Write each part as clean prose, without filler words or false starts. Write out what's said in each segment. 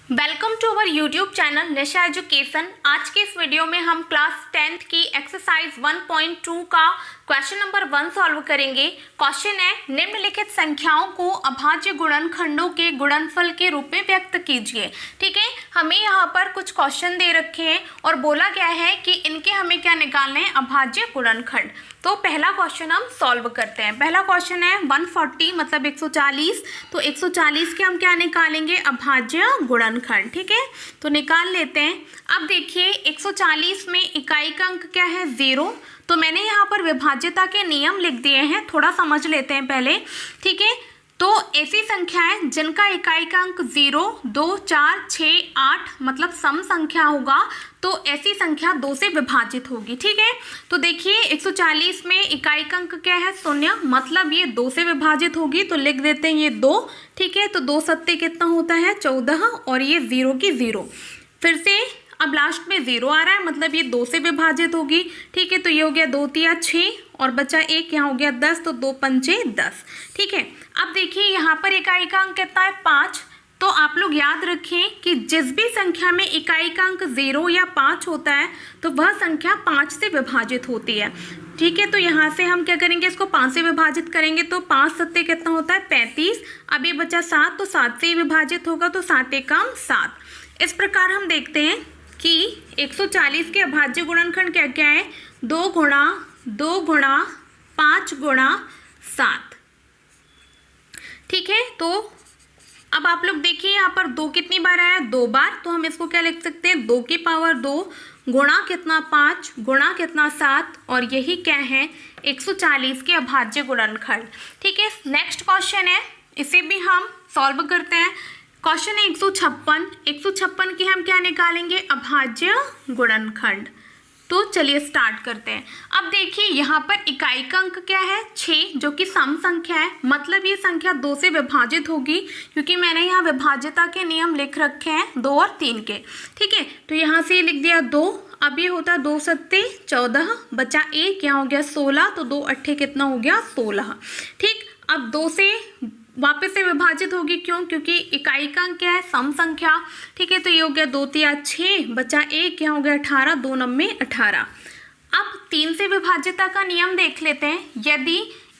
Welcome to our YouTube channel Nisha Education. आज के इस वीडियो में हम क्लास 10th की एक्सरसाइज 1.2 का क्वेश्चन नंबर 1 सॉल्व करेंगे। क्वेश्चन है, निम्नलिखित संख्याओं को अभाज्य गुणनखंडों के गुणनफल के रूप में व्यक्त कीजिए। ठीक है, हमें यहाँ पर कुछ क्वेश्चन दे रखे हैं और बोला गया है कि इनके हमें क्या निकालना है, अभाज्य गुणनखंड। तो पहला क्वेश्चन हम सॉल्व करते हैं। पहला क्वेश्चन है 140 मतलब 140, तो 140 के हम क्या निकालेंगे, अभाज्य गुणनखंड। ठीक है, तो निकाल लेते हैं। अब देखिए 140 में इकाई का अंक क्या है, 0। तो मैंने यहाँ पर विभाज्यता के नियम लिख दिए हैं, थोड़ा समझ लेते हैं पहले। ठीक है, तो ऐसी संख्याएं जिनका इकाई का अंक 0, 2, 4, 6, 8 मतलब सम संख्या होगा, तो ऐसी संख्या 2 से विभाजित होगी। ठीक है, तो देखिए 140 में इकाई का अंक क्या है, 0, मतलब ये 2 से विभाजित होगी, तो लिख देते हैं ये 2। ठीक है, तो 2 सत्ते कितना होता है, 14, और ये 0 की 0। फिर से अब लास्ट में 0 आ रहा है, मतलब ये 2 से विभाजित होगी। ठीक है, तो ये हो गया 2 तिया 6 और बचा 1, यहाँ हो गया 10, तो 2 पंचे 10। ठीक है, अब देखिए यहाँ पर इकाई का अंक कितना है, 5। तो आप लोग याद रखें कि जिस भी संख्या में इकाई का अंक 0 या 5 होता है, तो वह संख्या 5 से विभाजित होती है। ठीक है, तो यहाँ से हम क्या करेंगे, इसको 5 से विभाजित करेंगे, तो 5 सत्ते कितना होता है, 35। अब ये बचा 7, तो 7 से ही विभाजित होगा, तो 7 एकम 7। इस प्रकार हम देखते हैं कि 140 के अभाज्य गुणनखंड क्या क्या है, 2 गुणा 2 गुणा 5 गुणा 7। ठीक है, तो अब आप लोग देखिए यहाँ पर 2 कितनी बार आया, 2 बार। तो हम इसको क्या लिख सकते हैं, 2 की पावर 2 गुणा कितना 5 गुणा कितना 7, और यही क्या है, 140 के अभाज्य गुणनखंड। ठीक है, नेक्स्ट क्वेश्चन है, इसे भी हम सॉल्व करते हैं। क्वेश्चन है 156 की हम क्या निकालेंगे, अभाज्य गुणनखंड। तो चलिए स्टार्ट करते हैं। अब देखिए यहाँ पर इकाई का अंक क्या है, 6, जो कि सम संख्या है, मतलब ये संख्या 2 से विभाजित होगी, क्योंकि मैंने यहाँ विभाज्यता के नियम लिख रखे हैं 2 और 3 के। ठीक है, तो यहाँ से लिख दिया 2। अब ये होता है 2 सत्ते 14, बचा 1, यहाँ हो गया 16, तो 2 अट्ठे कितना हो गया, 16। ठीक, अब 2 से वापस से विभाजित होगी, क्यों, क्योंकि इकाई का अंक क्या है, सम संख्या। ठीक है, तो ये हो गया 2 तिया 6, बचा 1, यहाँ हो गया 18, 2 नम्मे 18। अब 3 से विभाज्यता का नियम देख लेते हैं। यदि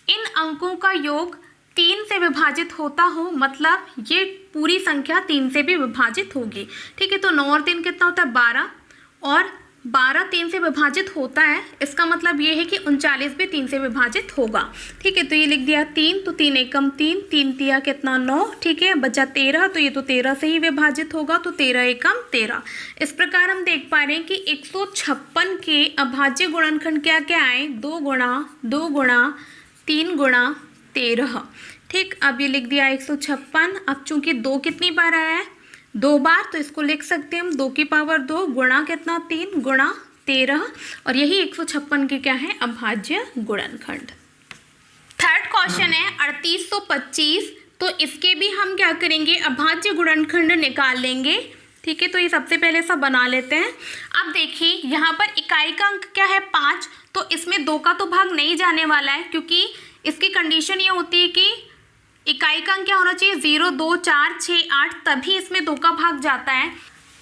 इन अंकों का योग 3 से विभाजित होता हो, मतलब ये पूरी संख्या 3 से भी विभाजित होगी। ठीक है, तो 9 और 3 कितना होता है, 12, और 12 3 से विभाजित होता है, इसका मतलब ये है कि 39 भी 3 से विभाजित होगा। ठीक है, तो ये लिख दिया 3, तो 3 एकम 3, 3 तिया कितना 9। ठीक है, बचा 13, तो ये तो 13 से ही विभाजित होगा, तो 13 एकम 13। इस प्रकार हम देख पा रहे हैं कि 156 के अभाज्य गुणनखंड क्या क्या आए, 2 गुणा 2 गुणा 3 गुणा 13। ठीक, अब ये लिख दिया 156। अब चूंकि 2 कितनी बार आया है, 2 बार, तो इसको लिख सकते हैं हम 2 की पावर 2 गुणा कितना 3 गुणा 13, और यही 156 के क्या है, अभाज्य गुणनखंड। थर्ड क्वेश्चन है 3825, तो इसके भी हम क्या करेंगे, अभाज्य गुणनखंड निकाल लेंगे। ठीक है, तो ये सबसे पहले सब बना लेते हैं। अब देखिए यहाँ पर इकाई का अंक क्या है, 5, तो इसमें 2 का तो भाग नहीं जाने वाला है, क्योंकि इसकी कंडीशन ये होती है कि इकाई का अंक क्या होना चाहिए, 0, 2, 4, 6, 8, तभी इसमें 2 का भाग जाता है।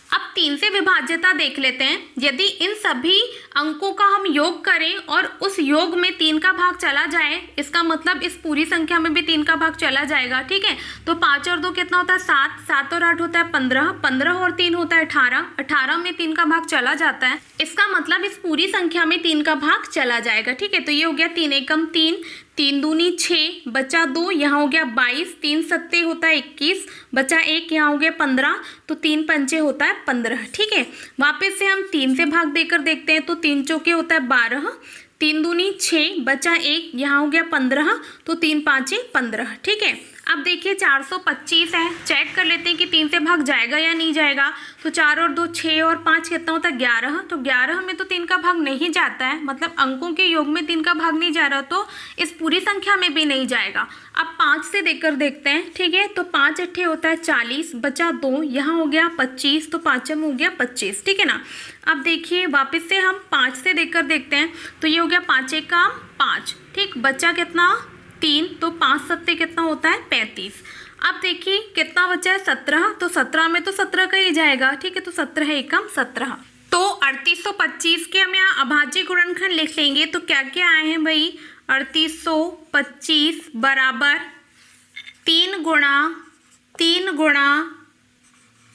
अब 3 से विभाज्यता देख लेते हैं। यदि इन सभी अंकों का हम योग करें और उस योग में 3 का भाग चला जाए, इसका मतलब इस पूरी संख्या में भी 3 का भाग चला जाएगा। ठीक है, तो 5 और 2 कितना होता है, 7, 7 और 8 होता है 15, 15 और 3 होता है 18, 18 में 3 का भाग चला जाता है, इसका मतलब इस पूरी संख्या में 3 का भाग चला जाएगा। ठीक है, तो ये हो गया 3 एकम 3, 3 दूनी 6, बचा 2, यहाँ हो गया 22, 3 सत्ते होता है 21, बचा 1, यहाँ हो गया 15, तो 3 पंचे होता है 15। ठीक है, वापस से हम 3 से भाग देकर देखते हैं, तो 3 चौके होता है 12, 3 दूनी 6, बचा 1, यहाँ हो गया 15, तो 3 पाँचे 15। ठीक है, अब देखिए 425 है, चेक कर लेते हैं कि 3 से भाग जाएगा या नहीं जाएगा। तो 4 और 2 6 और 5 कितना होता है, 11, तो 11 में तो 3 का भाग नहीं जाता है, मतलब अंकों के योग में 3 का भाग नहीं जा रहा, तो इस पूरी संख्या में भी नहीं जाएगा। अब 5 से देकर देखते हैं। ठीक है, तो 5 अट्ठे होता है 40, बचा 2, यहाँ हो गया 25, तो 5 में हो गया 25। ठीक है ना, अब देखिए वापस से हम 5 से देकर देखते हैं, तो ये हो गया 5 एकम 5। ठीक, बचा कितना 3, तो 5 सत्ते कितना होता है 35। अब देखिए कितना बचा है 17, तो 17 में तो 17 का ही जाएगा, ठीक है। तो 17 एकम 17। तो 3825 के हम यहाँ अभाज्य गुणनखंड लिख लेंगे। तो क्या क्या आए हैं भाई, 3825 बराबर 3 गुणा 3 गुणा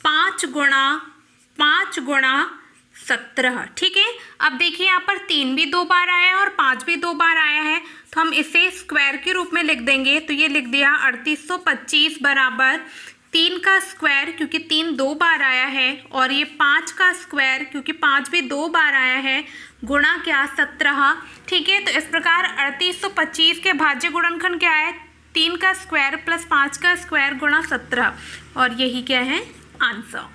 5 गुणा 5 गुणा 17, ठीक है। अब देखिए यहाँ पर 3 भी 2 बार आया है और 5 भी 2 बार आया है, तो हम इसे स्क्वायर के रूप में लिख देंगे। तो ये लिख दिया 3825 बराबर 3 का स्क्वायर, क्योंकि 3 2 बार आया है, और ये 5 का स्क्वायर, क्योंकि 5 भी 2 बार आया है, गुणा क्या 17, ठीक है। तो इस प्रकार 3825 के भाज्य गुणनखंड क्या है, 3 का स्क्वायर प्लस 5 का स्क्वायर गुणा 17, और यही क्या है आंसर।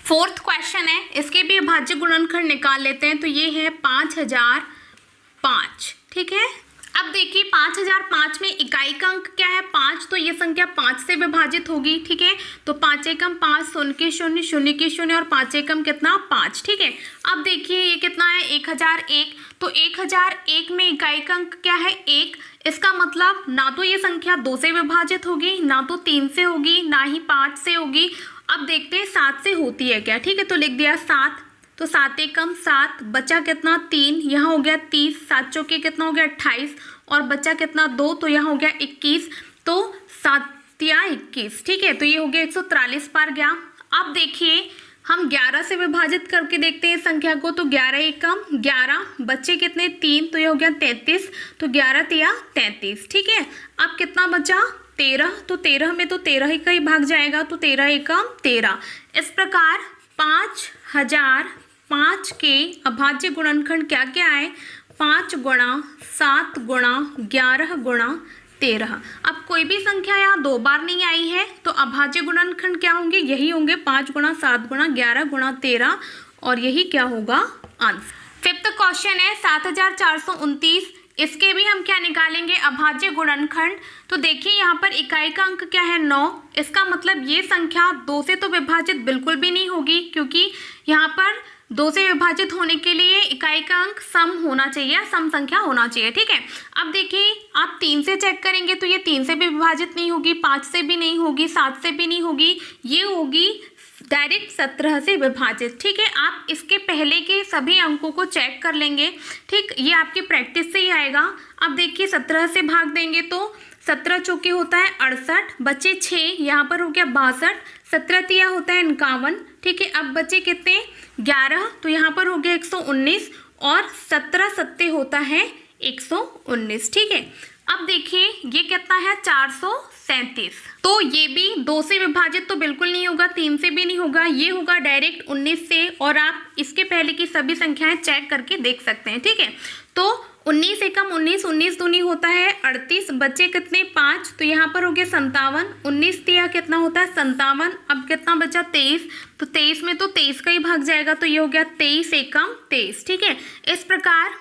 फोर्थ क्वेश्चन है, इसके भी भाज्य गुणनखंड निकाल लेते हैं। तो ये है 5005, ठीक है। अब देखिए 5005 में इकाई का अंक क्या है 5, तो ये संख्या 5 से विभाजित होगी, ठीक है। तो 5 एकम 5, 0 के 0, 0 के 0 और 5 एकम कितना 5, ठीक है। अब देखिए ये कितना है 1001, तो 1001 में इकाई का अंक क्या है 1। इसका मतलब ना तो ये संख्या 2 से विभाजित होगी, ना तो 3 से होगी, ना ही 5 से होगी। अब देखते हैं 7 से होती है क्या, ठीक है। तो लिख दिया 7, तो 7 एकम 7, बचा कितना 3, यहाँ हो गया 30, 7 चौके कितना हो गया 28, और बचा कितना 2, तो यहाँ हो गया 21, तो 7 या 21, ठीक है। तो ये हो गया 143 बार गया। अब देखिए हम 11 से विभाजित करके देखते हैं संख्या को। तो 11 एकम 11, बच्चे कितने 3, तो ये हो गया 33, तो 11 तिया 33, ठीक है। अब कितना बचा 13, तो 13 में तो 13 ही का ही भाग जाएगा, तो 13 एकम 13। इस प्रकार 5005 के अभाज्य गुणनखंड क्या क्या है, 5 गुणा 7 गुणा 11 गुणा 13। अब कोई भी संख्या यहाँ 2 बार नहीं आई है, तो अभाज्य गुणनखंड क्या होंगे, यही होंगे 5 गुणा 7 गुणा 11 गुणा 13, और यही क्या होगा आंसर। फिफ्थ क्वेश्चन है 7429, इसके भी हम क्या निकालेंगे अभाज्य गुणनखंड। तो देखिए यहाँ पर इकाई का अंक क्या है 9, इसका मतलब ये संख्या 2 से तो विभाजित बिल्कुल भी नहीं होगी, क्योंकि यहाँ पर 2 से विभाजित होने के लिए इकाई का अंक सम होना चाहिए, सम संख्या होना चाहिए, ठीक है। अब देखिए आप 3 से चेक करेंगे तो ये 3 से भी विभाजित नहीं होगी, 5 से भी नहीं होगी, 7 से भी नहीं होगी, ये होगी डायरेक्ट 17 से विभाजित, ठीक है। आप इसके पहले के सभी अंकों को चेक कर लेंगे, ठीक, ये आपकी प्रैक्टिस से ही आएगा। अब देखिए 17 से भाग देंगे तो 17 चौके होता है 68, बचे 6, यहाँ पर हो गया 62, 17 तिया होता है 51, ठीक है। अब बचे कितने 11, तो यहाँ पर हो गया 119, और 17 सत्ते होता है 119, ठीक है। अब देखिए ये कितना है 437, तो ये भी 2 से विभाजित तो बिल्कुल नहीं होगा, 3 से भी नहीं होगा, ये होगा डायरेक्ट 19 से, और आप इसके पहले की सभी संख्याएं चेक करके देख सकते हैं, ठीक है। तो 19 एकम 19, 19 दूनी होता है 38, बचे कितने 5, तो यहाँ पर हो गया 57, 19 तिया कितना होता है 57, अब कितना बचा 23, तो 23 में तो 23 का ही भाग जाएगा, तो ये हो गया 23 एकम 23, ठीक है। इस प्रकार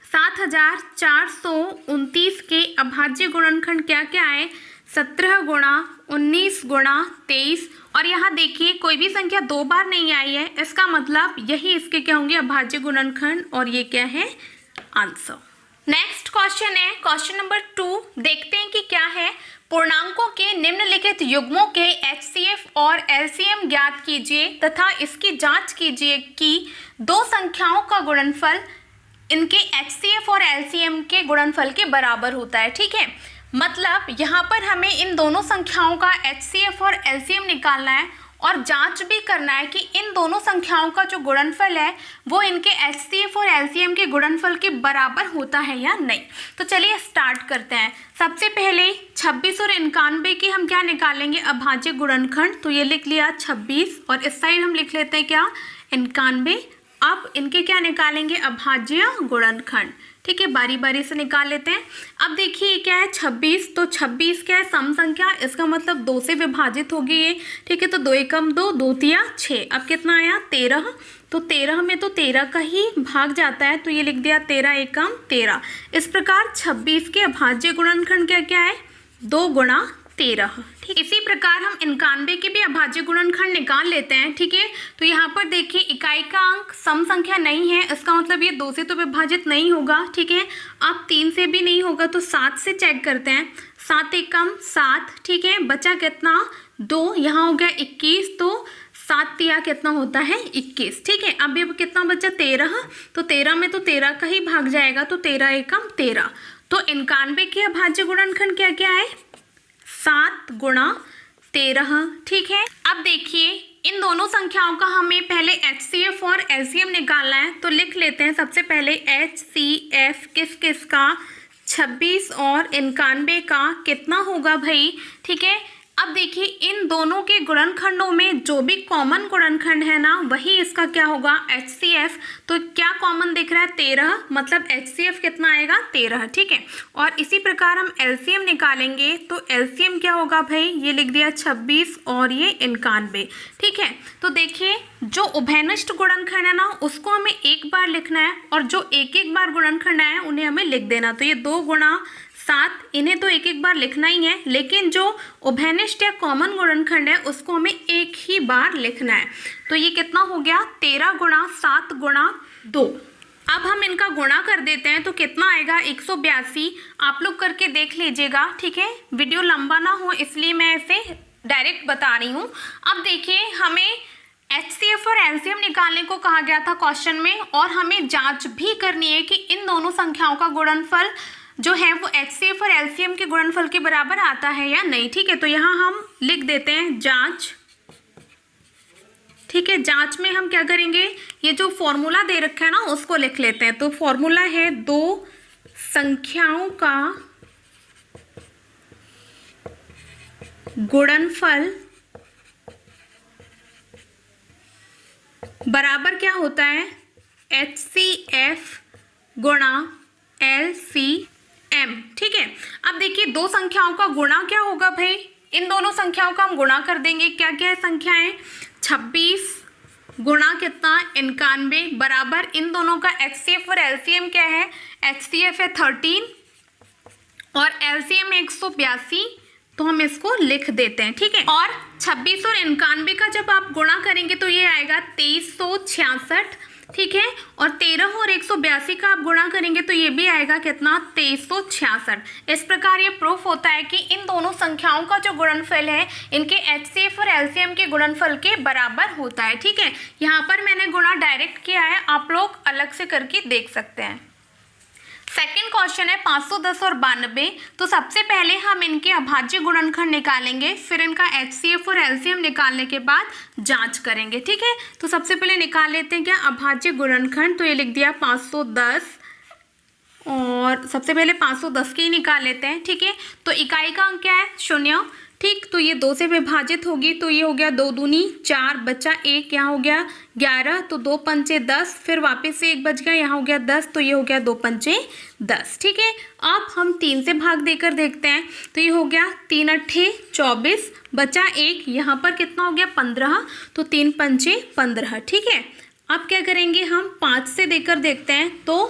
7429 के अभाज्य गुणनखंड क्या क्या है 17 गुणा 19 गुणा 23, और यहाँ देखिए कोई भी संख्या 2 बार नहीं आई है, इसका मतलब यही इसके क्या होंगे अभाज्य गुणनखंड, और ये क्या है आंसर। नेक्स्ट क्वेश्चन है क्वेश्चन नंबर 2, देखते हैं कि क्या है। पूर्णांकों के निम्नलिखित युग्मों के HCF और LCM ज्ञात कीजिए तथा इसकी जांच कीजिए कि 2 संख्याओं का गुणनफल इनके HCF और LCM के गुणनफल के बराबर होता है, ठीक है। मतलब यहाँ पर हमें इन दोनों संख्याओं का HCF और LCM निकालना है, और जांच भी करना है कि इन दोनों संख्याओं का जो गुणनफल है वो इनके HCF और LCM के गुणनफल के बराबर होता है या नहीं। तो चलिए स्टार्ट करते हैं। सबसे पहले 26 और 91 की हम क्या निकालेंगे अभाज्य गुणनखंड। तो ये लिख लिया 26, और इस साइड हम लिख लेते हैं क्या 91। अब इनके क्या निकालेंगे अभाज्य गुणनखंड, ठीक है, बारी बारी से निकाल लेते हैं। अब देखिए क्या है 26, तो 26 क्या है सम संख्या, इसका मतलब 2 से विभाजित होगी ये, ठीक है। तो 2 एकम 2, 2 तिया 6, अब कितना आया 13, तो 13 में तो 13 का ही भाग जाता है, तो ये लिख दिया 13 एकम 13। इस प्रकार 26 के अभाज्य गुणनखंड क्या क्या है 2 गुणा 13। ठीक, इसी प्रकार हम 91 के भी अभाज्य गुणनखंड निकाल लेते हैं। ठीक है, तो यहाँ पर देखिए इकाई का अंक सम संख्या नहीं है, इसका मतलब ये 2 से तो विभाजित नहीं होगा। ठीक है, अब 3 से भी नहीं होगा तो 7 से चेक करते हैं। 7 एकम 7। ठीक है, बचा कितना 2, यहाँ हो गया 21, तो 7 तिया कितना होता है 21। ठीक है, अब ये कितना बचा 13, तो 13 में तो 13 का ही भाग जाएगा, तो 13 एकम 13। तो 91 के अभाज्य गुणनखंड क्या क्या है 7 गुणा 13। ठीक है, अब देखिए इन दोनों संख्याओं का हमें पहले HCF और LCM निकालना है, तो लिख लेते हैं। सबसे पहले HCF किस किस का 26 और 91 का कितना होगा भाई। ठीक है, अब देखिए इन दोनों के गुणनखंडों में जो भी कॉमन गुणनखंड है ना वही इसका क्या होगा HCF। तो क्या कॉमन दिख रहा है 13, मतलब HCF कितना आएगा 13। ठीक है, और इसी प्रकार हम LCM निकालेंगे, तो LCM क्या होगा भाई, ये लिख दिया 26 और ये 91। ठीक है, तो देखिए जो उभयनिष्ठ गुणनखंड है ना उसको हमें एक बार लिखना है, और जो एक एक बार गुणनखंड है उन्हें हमें लिख देना। तो ये 2 गुणा 7 इन्हें तो एक एक बार लिखना ही है, लेकिन जो उभयनिष्ठ या कॉमन गुणनखंड है उसको हमें एक ही बार लिखना है। तो ये कितना हो गया 13 गुणा 7 गुणा 2। अब हम इनका गुणा कर देते हैं, तो कितना आएगा 182। आप लोग करके देख लीजिएगा। ठीक है, वीडियो लंबा ना हो इसलिए मैं इसे डायरेक्ट बता रही हूँ। अब देखिए हमें HCF और LCM निकालने को कहा गया था क्वेश्चन में, और हमें जांच भी करनी है कि इन दोनों संख्याओं का गुणनफल जो है वो HCF और LCM के गुणनफल के बराबर आता है या नहीं। ठीक है, तो यहाँ हम लिख देते हैं जांच। ठीक है, जांच में हम क्या करेंगे, ये जो फॉर्मूला दे रखा है ना उसको लिख लेते हैं। तो फॉर्मूला है 2 संख्याओं का गुणनफल बराबर क्या होता है HCF गुणा LCM। ठीक है, अब देखिए 2 संख्याओं का गुणा क्या होगा भाई, इन दोनों संख्याओं का हम गुणा कर देंगे। क्या क्या है संख्याएं 26 गुणा कितना 91 बराबर इन दोनों का HCF और LCM क्या है, HCF है 13 और LCM है 182, तो हम इसको लिख देते हैं। ठीक है, और 26 और 91 का जब आप गुणा करेंगे तो ये आएगा 2366। ठीक है, और 13 और 182 का आप गुणा करेंगे तो ये भी आएगा कितना 2366। इस प्रकार ये प्रूफ होता है कि इन दोनों संख्याओं का जो गुणनफल है इनके HCF और LCM के गुणनफल के बराबर होता है। ठीक है, यहाँ पर मैंने गुणा डायरेक्ट किया है, आप लोग अलग से करके देख सकते हैं। सेकंड क्वेश्चन है 510 और 92। तो सबसे पहले हम इनके अभाज्य गुणनखंड निकालेंगे, फिर इनका HCF और LCM निकालने के बाद जांच करेंगे। ठीक है, तो सबसे पहले निकाल लेते हैं क्या अभाज्य गुणनखंड। तो ये लिख दिया 510, और सबसे पहले 510 के ही निकाल लेते हैं। ठीक है, तो इकाई का अंक क्या है 0। ठीक, तो ये 2 से विभाजित होगी, तो ये हो गया 2 दूनी 4, बचा 1, यहाँ हो गया 11, तो 2 पंचे 10, फिर वापस से 1 बच गया, यहाँ हो गया 10, तो ये हो गया 2 पंचे 10। ठीक है, अब हम 3 से भाग देकर देखते हैं, तो ये हो गया 3 अट्ठे 24, बचा 1, यहाँ पर कितना हो गया 15, तो 3 पंचे 15। ठीक है, अब क्या करेंगे हम 5 से देकर देखते हैं, तो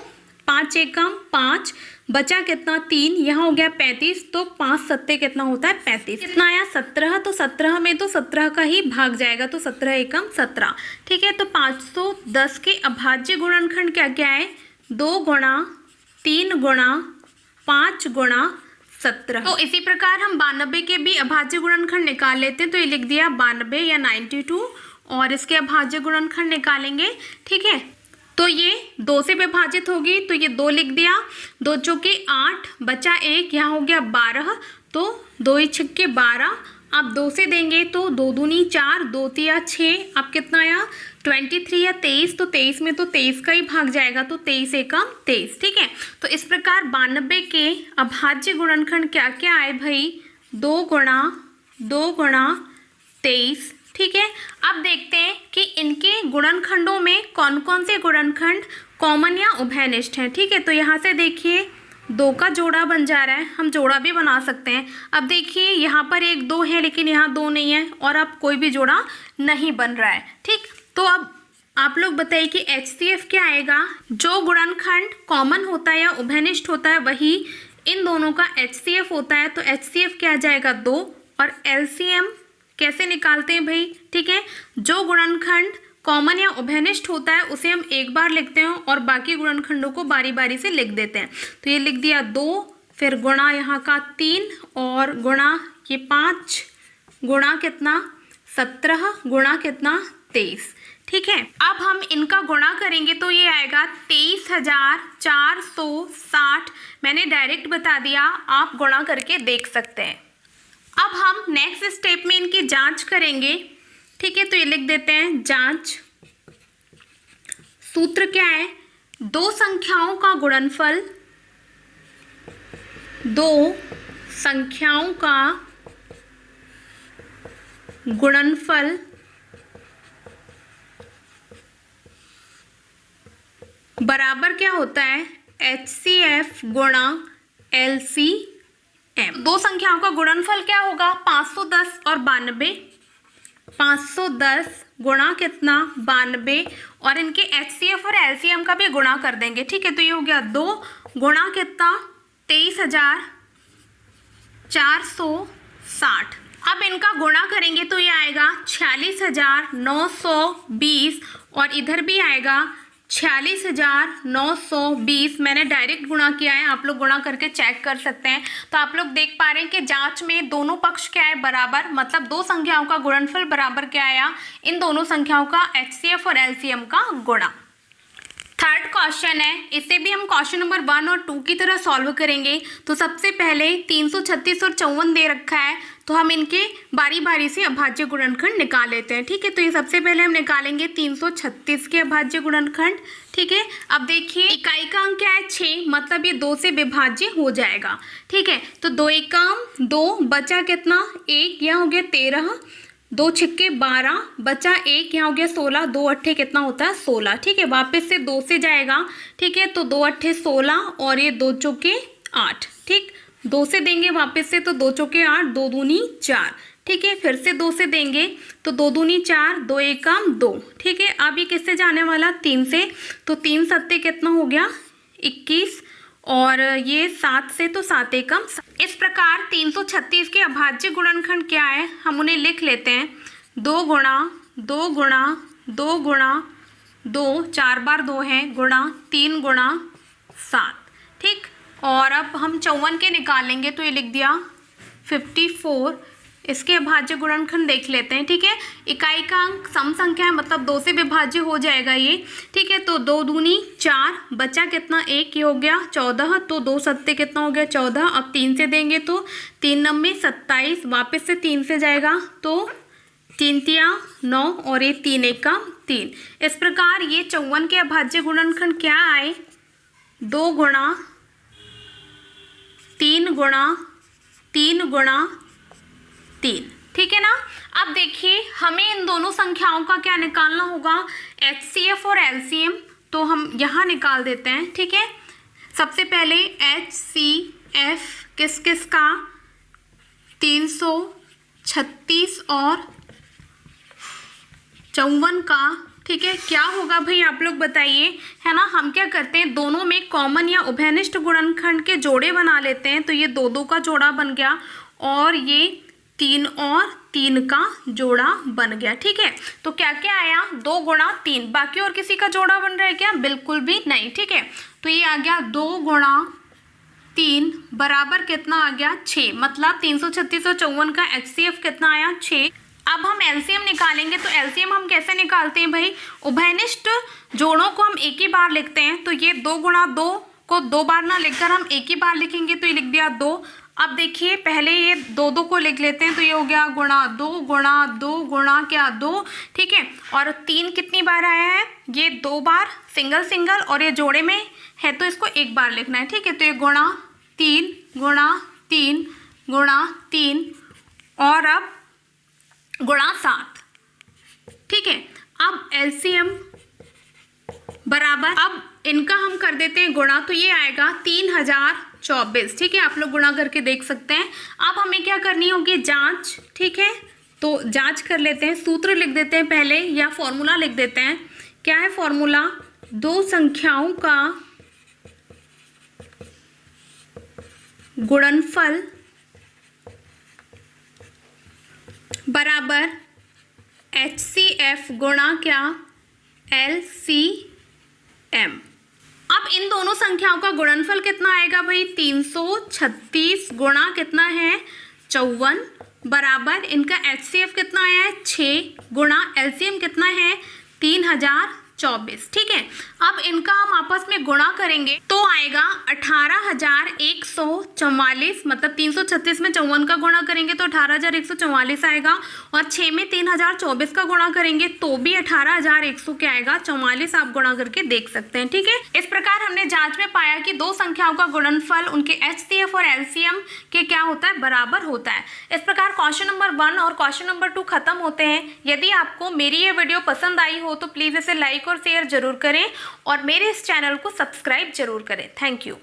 5 एकम 5, बचा कितना 3, यहाँ हो गया 35, तो 5 सत्ते कितना होता है 35। कितना आया 17, तो 17 में तो 17 का ही भाग जाएगा, तो 17 एकम 17। ठीक है, तो 510 के अभाज्य गुणनखंड क्या क्या है 2 गुणा 3 गुणा 5 गुणा 17। तो इसी प्रकार हम 92 के भी अभाज्य गुणनखंड निकाल लेते हैं, तो ये लिख दिया 92 या 92, और इसके अभाज्य गुणनखंड निकालेंगे। ठीक है, तो ये 2 से विभाजित होगी, तो ये 2 लिख दिया, 2 चौके 8, बचा 1, यहाँ हो गया 12, तो 2 ही छक्के 12। अब 2 से देंगे तो 2 दूनी 4, 2 तिया 6, अब कितना आया 23 या 23, तो 23 में तो 23 का ही भाग जाएगा, तो 23 एकम 23। ठीक है, तो इस प्रकार 92 के अभाज्य गुणनखंड क्या क्या आए भाई 2 गुणा 23। ठीक है, अब देखते हैं कि इनके गुणनखंडों में कौन कौन से गुणनखंड कॉमन या उभयनिष्ठ हैं। ठीक है, तो यहाँ से देखिए 2 का जोड़ा बन जा रहा है, हम जोड़ा भी बना सकते हैं। अब देखिए यहाँ पर 1 2 है, लेकिन यहाँ 2 नहीं है, और अब कोई भी जोड़ा नहीं बन रहा है। ठीक, तो अब आप लोग बताइए कि HCF क्या आएगा, जो गुणनखंड कॉमन होता है या उभयनिष्ठ होता है वही इन दोनों का HCF होता है, तो HCF क्या आ जाएगा 2। और LCM कैसे निकालते हैं भाई, ठीक है, जो गुणनखंड कॉमन या उभयनिष्ठ होता है उसे हम एक बार लिखते हैं और बाकी गुणनखंडों को बारी बारी से लिख देते हैं। तो ये लिख दिया 2, फिर गुणा यहाँ का 3 और गुणा ये 5, गुणा कितना 17, गुणा कितना 23, ठीक है। अब हम इनका गुणा करेंगे तो ये आएगा 23,460। मैंने डायरेक्ट बता दिया, आप गुणा करके देख सकते हैं। अब हम नेक्स्ट स्टेप में इनकी जांच करेंगे, ठीक है। तो ये लिख देते हैं जांच। सूत्र क्या है, दो संख्याओं का गुणनफल, दो संख्याओं का गुणनफल बराबर क्या होता है, HCF गुणा LCM। दो संख्याओं का गुणनफल क्या होगा, 510 और 92, 510 गुणा कितना 92, और इनके HCF और LCM का भी गुणा कर देंगे, ठीक है। तो ये हो गया 2 गुणा कितना 23,460। अब इनका गुणा करेंगे तो ये आएगा 46,920 और इधर भी आएगा 46,920। मैंने डायरेक्ट गुणा किया है, आप लोग गुणा करके चेक कर सकते हैं। तो आप लोग देख पा रहे हैं कि जांच में दोनों पक्ष क्या है बराबर, मतलब दो संख्याओं का गुणनफल बराबर क्या आया, इन दोनों संख्याओं का HCF और LCM का गुणा। थर्ड क्वेश्चन है, इसे भी हम क्वेश्चन नंबर 1 और 2 की तरह सॉल्व करेंगे। तो सबसे पहले 336 और 54 दे रखा है, तो हम इनके बारी बारी से अभाज्य गुणनखंड निकाल लेते हैं, ठीक है। तो ये सबसे पहले हम निकालेंगे 336 के अभाज्य गुणनखंड, ठीक है। अब देखिए इकाई का अंक क्या है 6, मतलब ये 2 से विभाज्य हो जाएगा, ठीक है। तो 2 एकम 2, बचा कितना 1, यह हो गया 13, 2 छिक्के 12, बचा 1, यहाँ हो गया 16, 2 अट्ठे कितना होता है 16, ठीक है। वापस से 2 से जाएगा, ठीक है। तो 2 अट्ठे 16 और ये 2 चौके 8, ठीक। 2 से देंगे वापस से तो 2 चौके 8, 2 दूनी 4, ठीक है। फिर से 2 से देंगे तो 2 दूनी 4, 2 एकम 2, ठीक है। अब ये किससे जाने वाला 3 से, तो 3 सत्ते कितना हो गया 21 और ये 7 से तो 7 एकम। इस प्रकार 336 के अभाज्य गुणनखंड क्या है, हम उन्हें लिख लेते हैं 2 गुणा 2 गुणा 2 गुणा 2, 4 बार 2 है, गुणा 3 गुणा 7, ठीक। और अब हम 54 के निकालेंगे तो ये लिख दिया 54। इसके अभाज्य गुणनखंड देख लेते हैं, ठीक है। इकाई का अंक सम संख्या है, मतलब 2 से विभाज्य हो जाएगा ये, ठीक है। तो 2 दूनी 4, बचा कितना 1, ये हो गया 14, तो 2 सत्ते कितना हो गया 14। अब 3 से देंगे तो 3 नम्मे 27, वापस से 3 से जाएगा तो 3 तिया 9 और ये 3 एकम 3। इस प्रकार ये 54 के अभाज्य गुणनखंड क्या आए, 2 गुणा 3 गुणा 3 गुणा 3, ठीक है ना। अब देखिए हमें इन दोनों संख्याओं का क्या निकालना होगा, HCF और LCM। तो हम यहाँ निकाल देते हैं, ठीक है। सबसे पहले HCF किस किस का, 336 और 54 का, ठीक है। क्या होगा भाई आप लोग बताइए, है ना। हम क्या करते हैं, दोनों में कॉमन या उभयनिष्ठ गुणनखंड के जोड़े बना लेते हैं। तो ये 2-2 का जोड़ा बन गया और ये 3 और 3 का जोड़ा बन गया, ठीक है। तो क्या क्या आया, 2 गुणा 3, बाकी और किसी का जोड़ा बन रहा है क्या, बिल्कुल भी नहीं, ठीक है। तो ये आ गया 2 गुणा 3 बराबर कितना आ गया 6, मतलब 336 और 54 का HCF कितना आया 6। अब हम LCM निकालेंगे, तो LCM हम कैसे निकालते हैं भाई, उभयनिष्ठ जोड़ों को हम एक ही बार लिखते हैं। तो ये 2 गुणा 2 को 2 बार ना लिखकर हम एक ही बार लिखेंगे, तो ये लिख दिया 2। अब देखिए पहले ये 2-2 को लिख लेते हैं, तो ये हो गया गुणा 2 गुणा 2 गुणा क्या 2, ठीक है। और 3 कितनी बार आया है, ये 2 बार सिंगल सिंगल, और ये जोड़े में है तो इसको एक बार लिखना है, ठीक है। तो ये गुणा 3 गुणा 3 गुणा 3 और अब गुणा 7, ठीक है। अब LCM बराबर, अब इनका हम कर देते हैं गुणा, तो ये आएगा 3024, ठीक है। आप लोग गुणा करके देख सकते हैं। अब हमें क्या करनी होगी, जांच, ठीक है। तो जांच कर लेते हैं, सूत्र लिख देते हैं पहले, या फॉर्मूला लिख देते हैं। क्या है फॉर्मूला, दो संख्याओं का गुणनफल बराबर HCF गुणा क्या LCM। अब इन दोनों संख्याओं का गुणनफल कितना आएगा भाई 336 गुणा कितना है 54 बराबर इनका HCF कितना आया है 6 गुणा LCM कितना है 3024। ठीक है, अब इनका हम आपस में गुणा करेंगे तो आएगा 18,144, मतलब 336 में 54 का गुणा करेंगे तो 18,144 आएगा, और 6 में 3024 का गुणा करेंगे तो भी 18,100 क्या आएगा 44। आप गुणा करके देख सकते हैं। ठीक है, इस प्रकार हमने जांच में पाया कि दो संख्याओं का गुणनफल उनके HCF और LCM के क्या होता है बराबर होता है। इस प्रकार क्वेश्चन नंबर 1 और क्वेश्चन नंबर 2 खत्म होते हैं। यदि आपको मेरी ये वीडियो पसंद आई हो तो प्लीज़ इसे लाइक और शेयर जरूर करें और मेरे इस चैनल को सब्सक्राइब जरूर करें। Thank you.